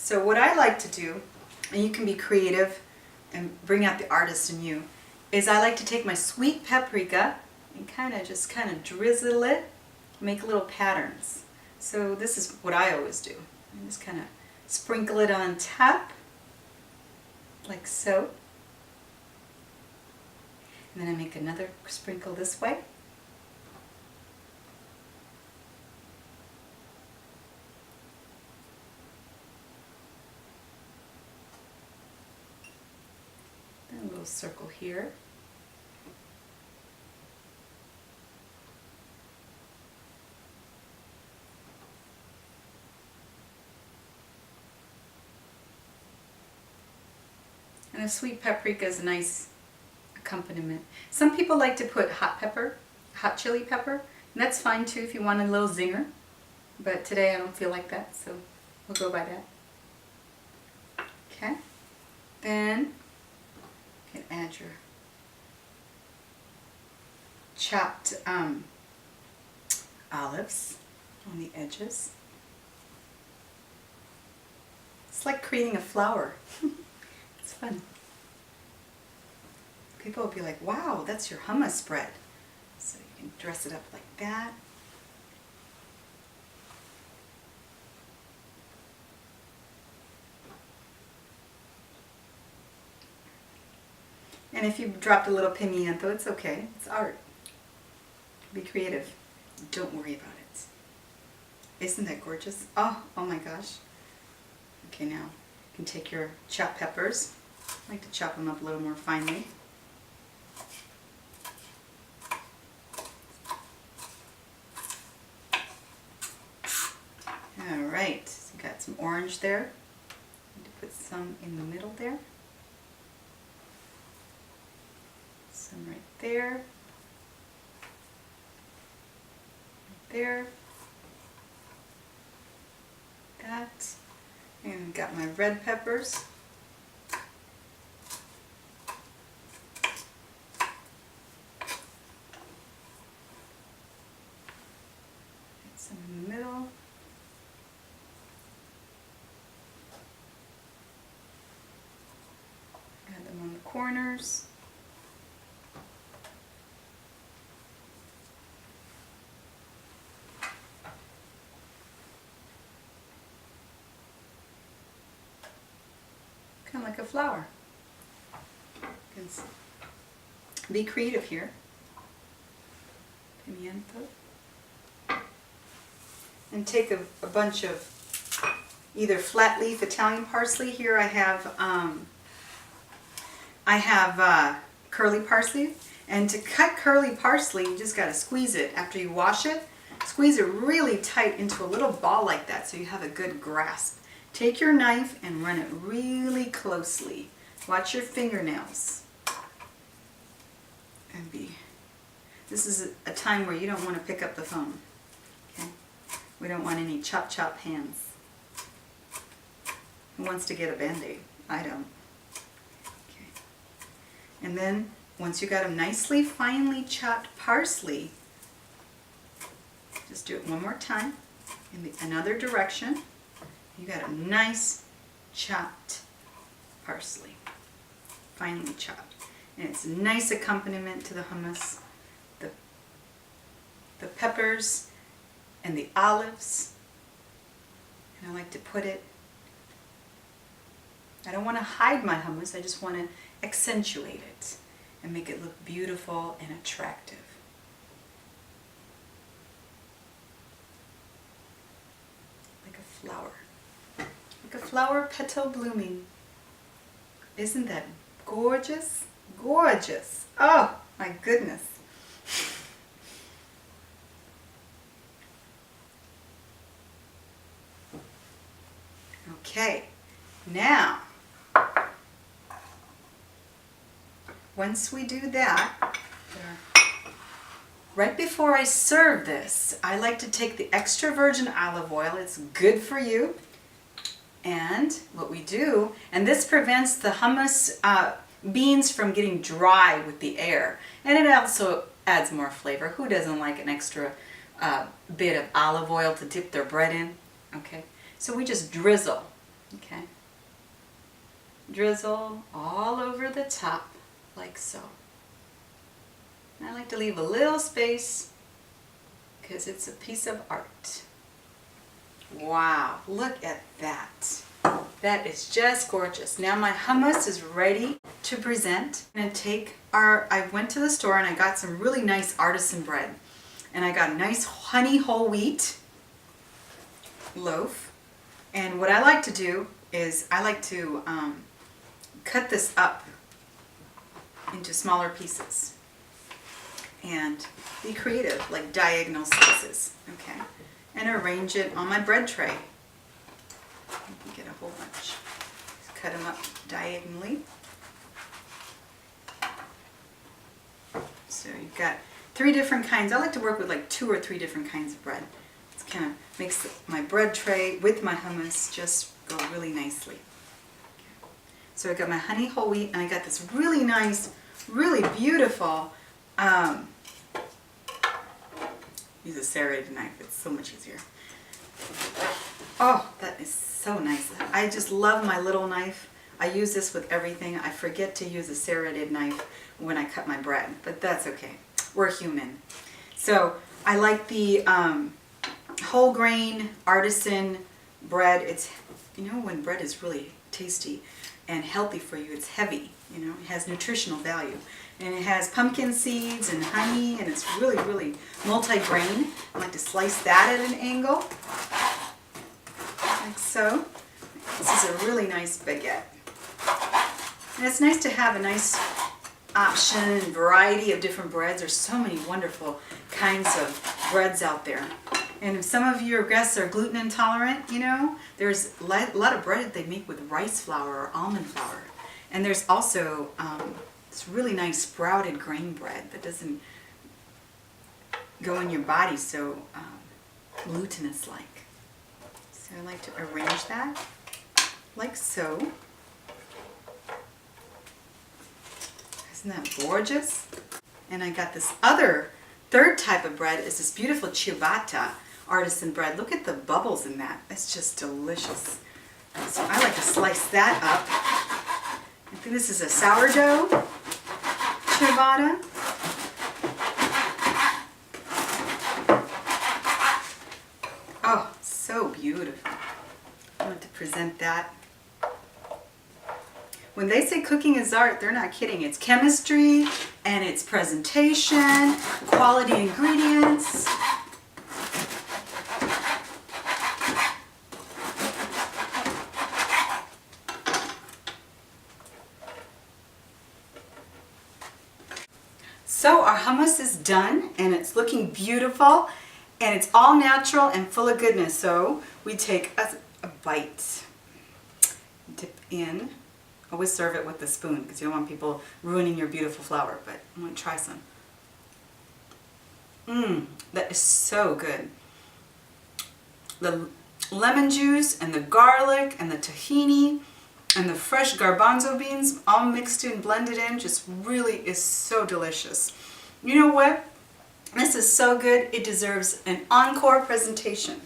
So what I like to do, and you can be creative and bring out the artist in you, is I like to take my sweet paprika and just kind of drizzle it, make little patterns. So this is what I always do. I just kind of sprinkle it on top, like so. And then I make another sprinkle this way. Then a little circle here. And a sweet paprika is a nice accompaniment. Some people like to put hot chili pepper, and that's fine too if you want a little zinger. But today I don't feel like that, so we'll go by that. Okay. Then you can add your chopped olives on the edges. It's like creating a flower. It's fun. People will be like, wow, that's your hummus spread. So you can dress it up like that. And if you dropped a little pimiento, it's okay. It's art. Be creative. Don't worry about it. Isn't that gorgeous? Oh my gosh. Okay, now you can take your chopped peppers. I like to chop them up a little more finely. Alright, so you got some orange there. Need to put some in the middle there. Some right there. Right there. That. And got my red peppers. Some in the middle. Add them on the corners. Kind of like a flower. You can be creative here. Pimiento. And take a bunch of either flat leaf Italian parsley. Here I have curly parsley. And to cut curly parsley, you just got to squeeze it after you wash it. Squeeze it really tight into a little ball like that so you have a good grasp. Take your knife and run it really closely. Watch your fingernails. And this is a time where you don't want to pick up the phone. Okay? We don't want any chop hands. Who wants to get a Band-Aid? I don't. Okay. And then once you got a nicely finely chopped parsley, just do it one more time in the another direction. You got a nice chopped parsley, finely chopped. And it's a nice accompaniment to the hummus. The peppers and the olives. And I like to put it, I don't want to hide my hummus, I just want to accentuate it and make it look beautiful and attractive. Like a flower. Like a flower petal blooming. Isn't that gorgeous? Gorgeous. Oh my goodness. Okay, now once we do that, right before I serve this, I like to take the extra virgin olive oil. It's good for you. And what we do, and this prevents the hummus beans from getting dry with the air. And it also adds more flavor. Who doesn't like an extra bit of olive oil to dip their bread in? Okay, so we just drizzle Okay. Drizzle all over the top, like so. And I like to leave a little space because it's a piece of art. Wow, look at that. That is just gorgeous. Now my hummus is ready to present. I'm gonna take I went to the store and I got some really nice artisan bread. And I got a nice honey whole wheat loaf. And what I like to do is I like to cut this up into smaller pieces and be creative, like diagonal slices, okay? And arrange it on my bread tray. You can get a whole bunch. Just cut them up diagonally. So you've got 3 different kinds. I like to work with like 2 or 3 different kinds of bread. It kind of makes my bread tray with my hummus just go really nicely. So I got my honey whole wheat, and I got this really nice, really beautiful, use a serrated knife, it's so much easier. Oh, that is so nice. I just love my little knife. I use this with everything. I forget to use a serrated knife when I cut my bread, but that's okay. We're human. So I like the whole grain artisan bread. It's, you know, when bread is really tasty and healthy for you, it's heavy, you know, it has nutritional value. And it has pumpkin seeds and honey, and it's really, really multi-grain. I like to slice that at an angle, like so. This is a really nice baguette. And it's nice to have a nice option and variety of different breads. There's so many wonderful kinds of breads out there. And if some of your guests are gluten intolerant, you know, there's a lot of bread they make with rice flour or almond flour. And there's also this really nice sprouted grain bread that doesn't go in your body so glutinous-like. So I like to arrange that like so. Isn't that gorgeous? And I got this other third type of bread, is this beautiful ciabatta artisan bread. Look at the bubbles in that. It's just delicious. So I like to slice that up. I think this is a sourdough ciabatta. Oh, so beautiful. I want to present that. When they say cooking is art, they're not kidding. It's chemistry and it's presentation, quality ingredients. So our hummus is done and it's looking beautiful and it's all natural and full of goodness. So we take a bite, dip in. Always serve it with the spoon because you don't want people ruining your beautiful flour, but I'm going to try some. That is so good. The lemon juice and the garlic and the tahini and the fresh garbanzo beans all mixed in, blended in, just really is so delicious. You know what? This is so good, it deserves an encore presentation.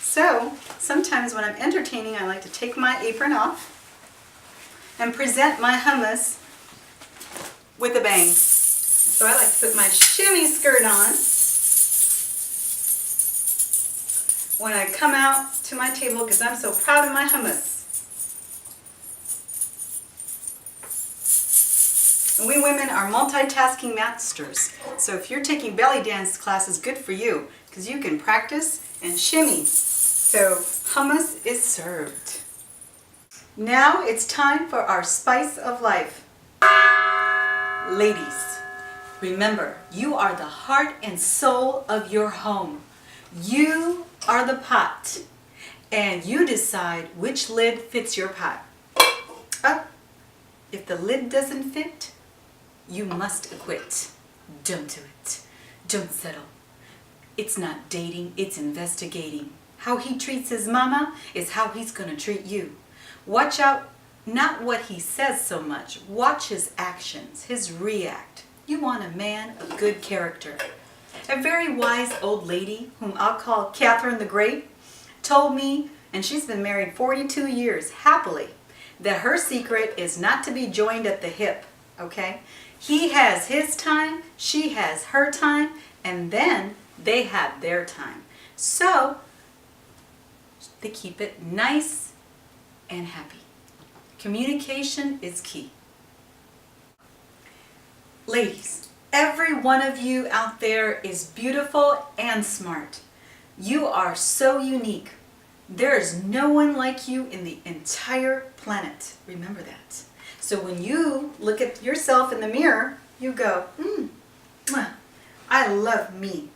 So, sometimes when I'm entertaining, I like to take my apron off and present my hummus with a bang. So I like to put my shimmy skirt on when I come out to my table because I'm so proud of my hummus. And we women are multitasking masters. So if you're taking belly dance classes, good for you because you can practice and shimmy. So hummus is served. Now it's time for our spice of life. Ladies, remember, you are the heart and soul of your home. You are the pot, and you decide which lid fits your pot. If the lid doesn't fit, you must acquit. Don't do it. Don't settle. It's not dating, it's investigating. How he treats his mama is how he's going to treat you. Watch out, not what he says so much. Watch his actions, his react. You want a man of good character. A very wise old lady, whom I'll call Catherine the Great, told me and she's been married 42 years happily, that her secret is not to be joined at the hip, okay? He has his time, she has her time, and then they have their time. So they keep it nice and happy. Communication is key. Ladies, every one of you out there is beautiful and smart. You are so unique. There is no one like you in the entire planet. Remember that. So when you look at yourself in the mirror, you go, I love me.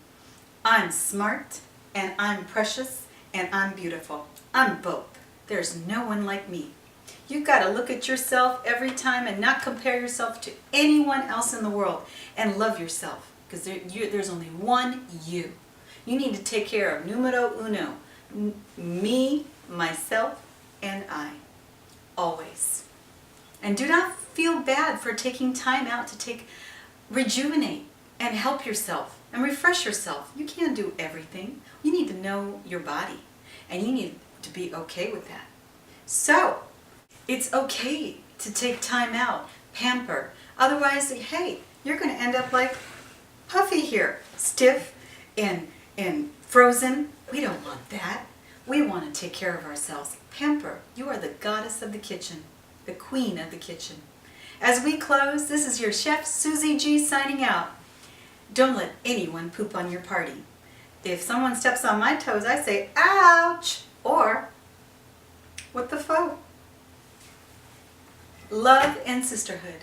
I'm smart, and I'm precious, and I'm beautiful. I'm both. There's no one like me. You've got to look at yourself every time and not compare yourself to anyone else in the world, and love yourself, because there's only one you. You need to take care of numero uno, me, myself, and I, always. And do not feel bad for taking time out to rejuvenate and help yourself and refresh yourself. You can't do everything. You need to know your body, and you need to be okay with that. So it's okay to take time out, pamper. Otherwise, hey, you're going to end up like Puffy here, stiff and frozen. We don't want that. We want to take care of ourselves. Pamper. You are the goddess of the kitchen, the queen of the kitchen. As we close, this is your chef, Suzy G, signing out. Don't let anyone poop on your party. If someone steps on my toes, I say, ouch, or what the faux? Love and sisterhood.